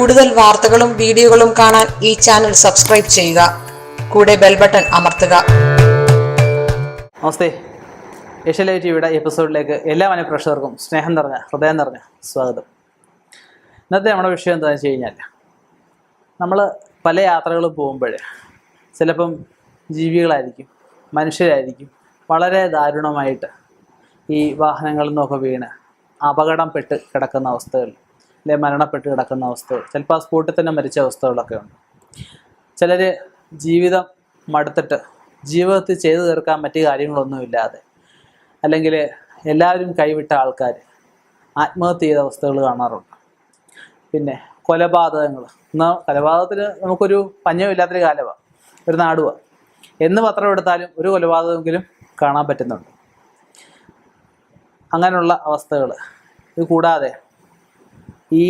കൂടുതൽ വാർത്തകളും വീഡിയോകളും കാണാൻ ഈ ചാനൽ സബ്സ്ക്രൈബ് ചെയ്യുക. കൂടെ ബെൽ ബട്ടൺ അമർത്തുക. നമസ്തേ. ഏഷ്യാലൈവ് ടിവിയുടെ എപ്പിസോഡിലേക്ക് എല്ലാ മനഃപ്രേക്ഷകർക്കും സ്നേഹം നിറഞ്ഞ ഹൃദയം നിറഞ്ഞ സ്വാഗതം. ഇന്നത്തെ നമ്മുടെ വിഷയം എന്താണെന്ന് വെച്ച് കഴിഞ്ഞാൽ, നമ്മൾ പല യാത്രകളും പോകുമ്പോൾ ചിലപ്പം ജീവികളായിരിക്കും, മനുഷ്യരായിരിക്കും വളരെ ദാരുണമായിട്ട് ഈ വാഹനങ്ങളിൽ നിന്നൊക്കെ വീണ് അപകടപ്പെട്ട് കിടക്കുന്ന അവസ്ഥകൾ, അല്ലെ മരണപ്പെട്ട് കിടക്കുന്ന അവസ്ഥകൾ, ചിലപ്പോൾ ആ സ്പോട്ടിൽ തന്നെ മരിച്ച അവസ്ഥകളൊക്കെ ഉണ്ട്. ചിലർ ജീവിതം മടുത്തിട്ട് ജീവിതത്തിൽ ചെയ്തു തീർക്കാൻ മറ്റു കാര്യങ്ങളൊന്നുമില്ലാതെ, അല്ലെങ്കിൽ എല്ലാവരും കൈവിട്ട ആൾക്കാർ ആത്മഹത്യ ചെയ്ത അവസ്ഥകൾ കാണാറുണ്ട്. പിന്നെ കൊലപാതകങ്ങൾ. ഇന്ന് കൊലപാതകത്തിന് നമുക്കൊരു പഞ്ഞമില്ലാത്തൊരു കാലമാണ്, ഒരു നാടുമാണ്. എന്ന് പത്രം എടുത്താലും ഒരു കൊലപാതകമെങ്കിലും കാണാൻ പറ്റുന്നുണ്ട്. അങ്ങനെയുള്ള അവസ്ഥകൾ. ഇത് കൂടാതെ ഈ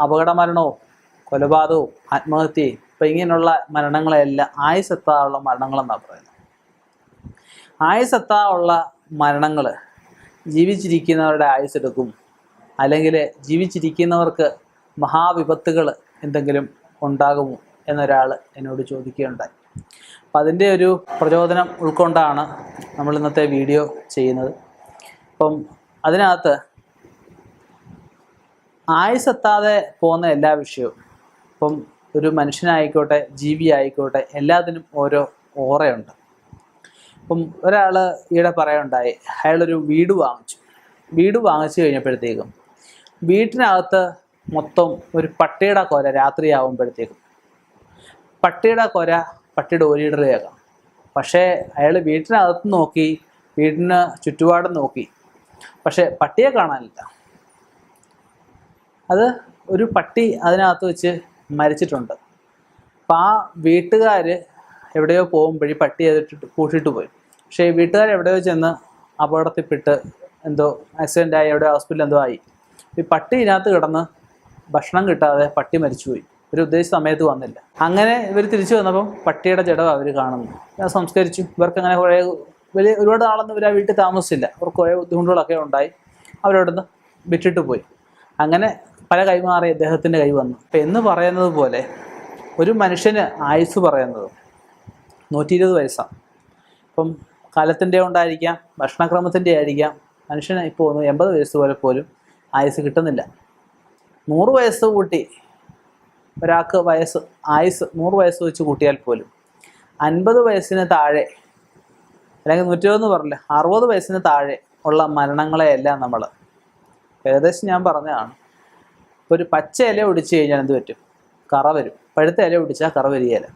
അപകടമരണവും കൊലപാതകവും ആത്മഹത്യയും ഇപ്പം ഇങ്ങനെയുള്ള മരണങ്ങളെല്ലാം ആയുസ്സെത്താനുള്ള മരണങ്ങളെന്നാണ് പറയുന്നത്. ആയുസ്സെത്താനുള്ള മരണങ്ങൾ ജീവിച്ചിരിക്കുന്നവരുടെ ആയുസ്സെടുക്കും, അല്ലെങ്കിൽ ജീവിച്ചിരിക്കുന്നവർക്ക് മഹാവിപത്തുകൾ എന്തെങ്കിലും ഉണ്ടാകുമോ എന്നൊരാൾ എന്നോട് ചോദിക്കുകയുണ്ടായി. അപ്പം അതിൻ്റെ ഒരു പ്രചോദനം ഉൾക്കൊണ്ടാണ് നമ്മൾ ഇന്നത്തെ വീഡിയോ ചെയ്യുന്നത്. അപ്പം അതിനകത്ത് ആയുസ്സെത്താതെ പോകുന്ന എല്ലാ വിഷയവും, ഇപ്പം ഒരു മനുഷ്യനായിക്കോട്ടെ ജീവി ആയിക്കോട്ടെ, എല്ലാത്തിനും ഓരോ ഓറയുണ്ട്. ഇപ്പം ഒരാൾ ഈയിടെ പറയുണ്ടായി, അയാളൊരു വീട് വാങ്ങിച്ചു കഴിഞ്ഞപ്പോഴത്തേക്കും വീട്ടിനകത്ത് മൊത്തം ഒരു പട്ടിയുടെ കൊര രാത്രിയാകുമ്പോഴത്തേക്കും പട്ടിയുടെ കൊര പട്ടിയുടെ ഓരിയിടർ കേൾക്കാം. പക്ഷേ അയാൾ വീട്ടിനകത്ത് നോക്കി, വീടിന് ചുറ്റുപാടും നോക്കി, പക്ഷേ പട്ടിയെ കാണാനില്ല. അത് ഒരു പട്ടി അതിനകത്ത് വെച്ച് മരിച്ചിട്ടുണ്ട്. അപ്പം ആ വീട്ടുകാർ എവിടെയോ പോകുമ്പോഴേ പട്ടി അതിട്ടിട്ട് കൂട്ടിയിട്ട് പോയി. പക്ഷേ ഈ വീട്ടുകാർ എവിടെയോ ചെന്ന് അപകടത്തിൽപ്പെട്ട് എന്തോ ആക്സിഡൻ്റായി, എവിടെയോ ഹോസ്പിറ്റലിൽ എന്തോ ആയി. ഈ പട്ടി ഇതിനകത്ത് കിടന്ന് ഭക്ഷണം കിട്ടാതെ പട്ടി മരിച്ചുപോയി. ഒരു ഉദ്ദേശിച്ച സമയത്ത് വന്നില്ല. അങ്ങനെ ഇവർ തിരിച്ചു വന്നപ്പം പട്ടിയുടെ ജഡം അവർ കാണുന്നു. ഞാൻ സംസ്കരിച്ചു. ഇവർക്ക് അങ്ങനെ ഒരുപാട് നാളൊന്നും ഇവർ ആ വീട്ടിൽ താമസിച്ചില്ല. അവർക്ക് കുറേ ബുദ്ധിമുട്ടുകളൊക്കെ ഉണ്ടായി. അവരവിടുന്ന് വിട്ടിട്ട് പോയി. അങ്ങനെ പല കൈമാറി അദ്ദേഹത്തിൻ്റെ കൈ വന്നു. അപ്പം എന്ന് പറയുന്നത് പോലെ ഒരു മനുഷ്യന് ആയുസ് പറയുന്നത് 120 വയസ്സാണ്. ഇപ്പം കാലത്തിൻ്റെ കൊണ്ടായിരിക്കാം, ഭക്ഷണക്രമത്തിൻ്റെ ആയിരിക്കാം, മനുഷ്യന് ഇപ്പോൾ 80 വയസ്സ് വരെ പോലും ആയുസ് കിട്ടുന്നില്ല. 100 വയസ്സ് കൂട്ടി ഒരാൾക്ക് ആയുസ് 100 വയസ്സ് വെച്ച് കൂട്ടിയാൽ പോലും 50 വയസ്സിന് താഴെ, അല്ലെങ്കിൽ 120 പറഞ്ഞില്ല, 60 വയസ്സിന് താഴെ ഉള്ള മരണങ്ങളെയെല്ലാം നമ്മൾ ഏകദേശം ഞാൻ പറഞ്ഞതാണ്. ഒരു പച്ച ഇല ഒടിച്ചു കഴിഞ്ഞാൽ എന്ത് പറ്റും? കറ വരും. പഴുത്ത ഇല ഒടിച്ചാൽ കറ വരികയില്ല.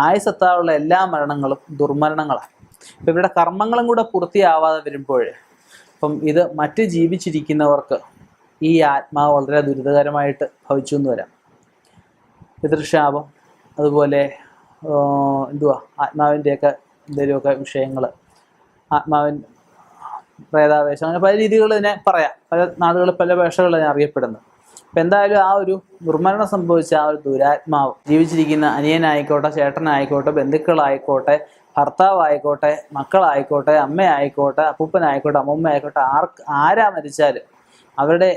ആയുസ്സെത്താനുള്ള എല്ലാ മരണങ്ങളും ദുർമരണങ്ങളാണ്. ഇപ്പം ഇവരുടെ കർമ്മങ്ങളും കൂടെ പൂർത്തിയാവാതെ വരുമ്പോൾ ഇപ്പം ഇത് മറ്റ് ജീവിച്ചിരിക്കുന്നവർക്ക് ഈ ആത്മാവ് വളരെ ദുരിതകരമായിട്ട് ഭവിച്ചു എന്ന് വരാം. പിതൃശാപം, അതുപോലെ ആത്മാവിൻ്റെയൊക്കെ എന്തെങ്കിലുമൊക്കെ വിഷയങ്ങൾ, പ്രേതാവേശം, അങ്ങനെ പല രീതികൾ ഇതിനെ പറയാം. പല നാടുകളിൽ പല ഭാഷകളിൽ അതിനെ അറിയപ്പെടുന്നത്. അപ്പം എന്തായാലും ആ ഒരു ദുർമരണം സംഭവിച്ച ആ ഒരു ദുരാത്മാവ് ജീവിച്ചിരിക്കുന്ന അനിയനായിക്കോട്ടെ, ചേട്ടനായിക്കോട്ടെ, ബന്ധുക്കളായിക്കോട്ടെ, ഭർത്താവായിക്കോട്ടെ, മക്കളായിക്കോട്ടെ, അമ്മയായിക്കോട്ടെ, അപ്പൂപ്പനായിക്കോട്ടെ, അമ്മൂമ്മയായിക്കോട്ടെ, ആരാ മരിച്ചാലും അവരുടെ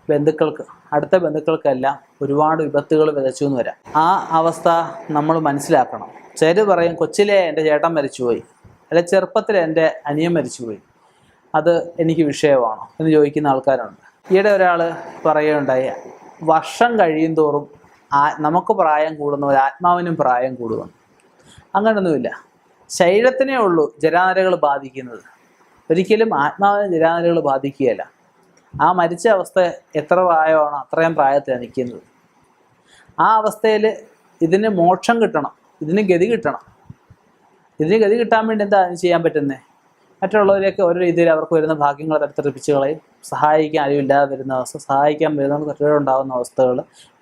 ബന്ധുക്കൾക്ക്, അടുത്ത ബന്ധുക്കൾക്കെല്ലാം ഒരുപാട് വിപത്തുകൾ വിതച്ചു എന്ന് വരാം. ആ അവസ്ഥ നമ്മൾ മനസ്സിലാക്കണം. ചിലർ പറയും, കൊച്ചിലെ എൻ്റെ ചേട്ടൻ മരിച്ചുപോയി, അല്ലെ ചെറുപ്പത്തിൽ എൻ്റെ അനിയൻ മരിച്ചുപോയി, അത് എനിക്ക് വിഷയമാണോ എന്ന് ചോദിക്കുന്ന ആൾക്കാരുണ്ട്. ഈയിടെ ഒരാൾ പറയുകയുണ്ടായി, വർഷം കഴിയും തോറും നമുക്ക് പ്രായം കൂടുന്നവർ ആത്മാവിനും പ്രായം കൂടുമെന്ന്. അങ്ങനൊന്നുമില്ല. ശരീരത്തിനേ ഉള്ളൂ ജരാനരകൾ ബാധിക്കുന്നത്, ഒരിക്കലും ആത്മാവിന് ജരാനരകൾ ബാധിക്കുകയില്ല. ആ മരിച്ച അവസ്ഥ എത്ര പ്രായമാണോ അത്രയും പ്രായത്തിലാണ് നിൽക്കുന്നത്. ആ അവസ്ഥയിൽ ഇതിന് മോക്ഷം കിട്ടണം, ഇതിന് ഗതി കിട്ടണം. ഇതിന് ഗതി കിട്ടാൻ വേണ്ടി എന്താ ചെയ്യാൻ പറ്റുന്നത്? മറ്റുള്ളവരെയൊക്കെ ഓരോ രീതിയിൽ അവർക്ക് വരുന്ന ഭാഗ്യങ്ങൾ തരത്തെറിപ്പിച്ച് കളയും. സഹായിക്കാൻ ആരുമില്ലാതെ വരുന്ന അവസ്ഥ, സഹായിക്കാൻ വരുന്നവർക്ക് തെറ്റുകളുണ്ടാകുന്ന അവസ്ഥകൾ,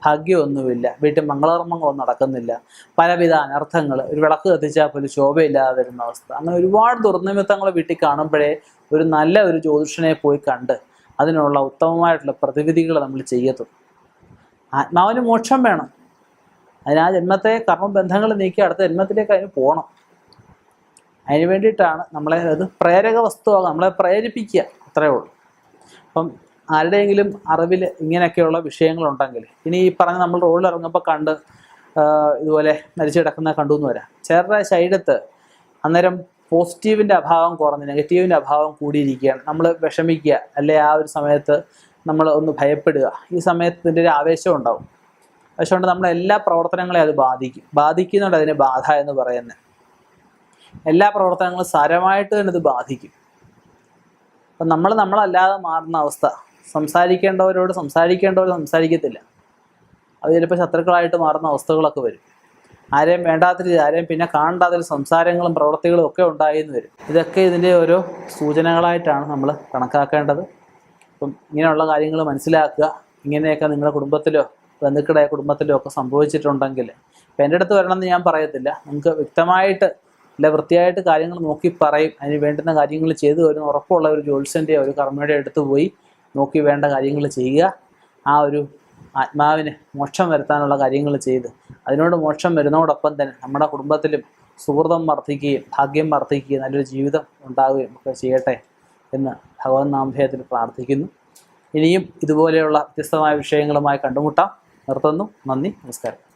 ഭാഗ്യമൊന്നുമില്ല, വീട്ടിൽ മംഗളകർമ്മങ്ങളൊന്നും നടക്കുന്നില്ല, പലവിധ അനർത്ഥങ്ങൾ, ഒരു വിളക്ക് കത്തിച്ചാൽ പോലും ശോഭയില്ലാതെ വരുന്ന അവസ്ഥ. അങ്ങനെ ഒരുപാട് ദുർനിമിത്തങ്ങൾ വീട്ടിൽ കാണുമ്പോഴേ ഒരു നല്ല ഒരു ജ്യോതിഷനെ പോയി കണ്ട് അതിനുള്ള ഉത്തമമായിട്ടുള്ള പ്രതിവിധികൾ നമ്മൾ ചെയ്യത്തുള്ളൂ. ആത്മാവിന് മോക്ഷം വേണം. അതിന് ആ ജന്മത്തെ കർമ്മബന്ധങ്ങൾ നീക്കി അടുത്ത ജന്മത്തിലേക്ക് അതിന് പോകണം. അതിന് വേണ്ടിയിട്ടാണ് നമ്മളെ അത് പ്രേരക വസ്തുവാകും, നമ്മളെ പ്രേരിപ്പിക്കുക, അത്രയേ ഉള്ളൂ. അപ്പം ആരുടെയെങ്കിലും അറിവിൽ ഇങ്ങനെയൊക്കെയുള്ള വിഷയങ്ങളുണ്ടെങ്കിൽ, ഇനി ഈ പറഞ്ഞ നമ്മൾ റോഡിൽ ഇറങ്ങുമ്പോൾ കണ്ട് ഇതുപോലെ മരിച്ചു കിടക്കുന്ന കണ്ടു എന്ന് വരാം. ചിലരുടെ ശരീരത്ത് അന്നേരം പോസിറ്റീവിൻ്റെ അഭാവം കുറഞ്ഞ് നെഗറ്റീവിൻ്റെ അഭാവം കൂടിയിരിക്കുകയാണ്. നമ്മൾ വിഷമിക്കുക, അല്ലെ ആ ഒരു സമയത്ത് നമ്മൾ ഒന്ന് ഭയപ്പെടുക, ഈ സമയത്ത് ഇതിൻ്റെ ഒരു ആവേശം ഉണ്ടാവും. അതുകൊണ്ട് നമ്മുടെ എല്ലാ പ്രവർത്തനങ്ങളെയും അത് ബാധിക്കുന്നുണ്ട്. അതിനെ ബാധ എന്ന് പറയുന്നത് എല്ലാ പ്രവർത്തനങ്ങളും സാരമായിട്ട് തന്നെ ഇത് ബാധിക്കും. അപ്പം നമ്മളല്ലാതെ മാറുന്ന അവസ്ഥ, സംസാരിക്കേണ്ടവരോട് സംസാരിക്കത്തില്ല, അത് ചിലപ്പോൾ ശത്രുക്കളായിട്ട് മാറുന്ന അവസ്ഥകളൊക്കെ വരും. ആരെയും വേണ്ടാത്ത രീതി, ആരെയും പിന്നെ കാണാത്ത സംസാരങ്ങളും പ്രവൃത്തികളും ഒക്കെ ഉണ്ടായെന്ന് വരും. ഇതൊക്കെ ഇതിൻ്റെ ഓരോ സൂചനകളായിട്ടാണ് നമ്മൾ കണക്കാക്കേണ്ടത്. അപ്പം ഇങ്ങനെയുള്ള കാര്യങ്ങൾ മനസ്സിലാക്കുക. ഇങ്ങനെയൊക്കെ നിങ്ങളുടെ കുടുംബത്തിലോ ബന്ധുക്കളുടെ കുടുംബത്തിലോ ഒക്കെ സംഭവിച്ചിട്ടുണ്ടെങ്കിൽ ഇപ്പം എൻ്റെ അടുത്ത് വരണമെന്ന് ഞാൻ പറയത്തില്ല. നമുക്ക് വ്യക്തമായിട്ട് അല്ല വൃത്തിയായിട്ട് കാര്യങ്ങൾ നോക്കി പറയും. അതിന് വേണ്ടുന്ന കാര്യങ്ങൾ ചെയ്തു വരുന്ന ഉറപ്പുള്ള ഒരു ജ്യോത്സ്യൻ്റെ ഒരു കർമ്മയുടെ അടുത്ത് പോയി നോക്കി വേണ്ട കാര്യങ്ങൾ ചെയ്യുക. ആ ഒരു ആത്മാവിന് മോക്ഷം വരുത്താനുള്ള കാര്യങ്ങൾ ചെയ്ത് അതിനോട് മോക്ഷം വരുന്നതോടൊപ്പം തന്നെ നമ്മുടെ കുടുംബത്തിലും സുഹൃതം വർദ്ധിക്കുകയും ഭാഗ്യം വർദ്ധിക്കുകയും നല്ലൊരു ജീവിതം ഉണ്ടാവുകയും ഒക്കെ ചെയ്യട്ടെ എന്ന് ഭഗവത് നാമധേയത്തിൽ പ്രാർത്ഥിക്കുന്നു. ഇനിയും ഇതുപോലെയുള്ള വ്യത്യസ്തമായ വിഷയങ്ങളുമായി കണ്ടുമുട്ടാം. നിർത്തുന്നു. നന്ദി, നമസ്കാരം.